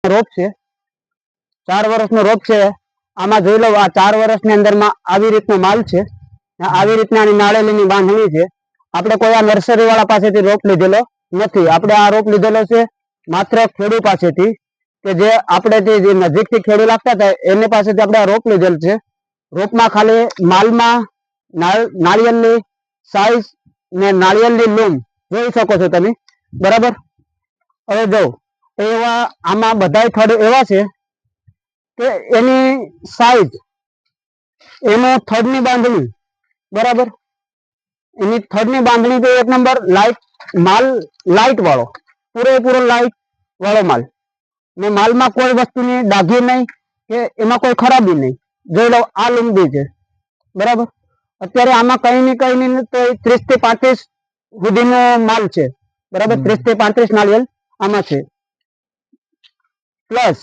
રોપ છે, 4 વર્ષનો રોપ છે. આમાં જોઈ લો, આ 4 વર્ષની અંદરમાં આવી રીતનો માલ છે, આવી રીતના નાળેલીની બાંધણી છે. આપણે કોઈ આ નર્સરી વાળા પાસેથી રોપ લીધેલો નથી. આપણે આ રોપ લીધેલો છે માત્ર ખેડૂત પાસેથી, કે જે આપણે જે નજીકથી ખેડૂત લાગતા હતા એની પાસેથી આપણે આ રોપ લીધેલ છે. રોપમાં ખાલી માલમાં નાળિયેરની સાઈઝ ને નાળિયેરની લૂમ જોઈ શકો છો તમે, બરાબર. હવે જો એવા આમાં બધા થડ એવા છે કે એની સાઈઝ, એનો થડની બાંધણી, બરાબર, એની થડની બાંધણી તો 1 નંબર લાઈટ માલ, લાઈટ વાળો, પૂરેપૂરો લાઈટ વાળો માલ, ને માલમાં કોઈ વસ્તુની ડાઘી નહીં કે એમાં કોઈ ખરાબી નહીં. જોઈ લો, આ લંબી છે, બરાબર. અત્યારે આમાં કઈ નહીં તો 30 થી 35 સુધીનો માલ છે, બરાબર. 30 થી 35 નાળિયેર આમાં છે. પ્લસ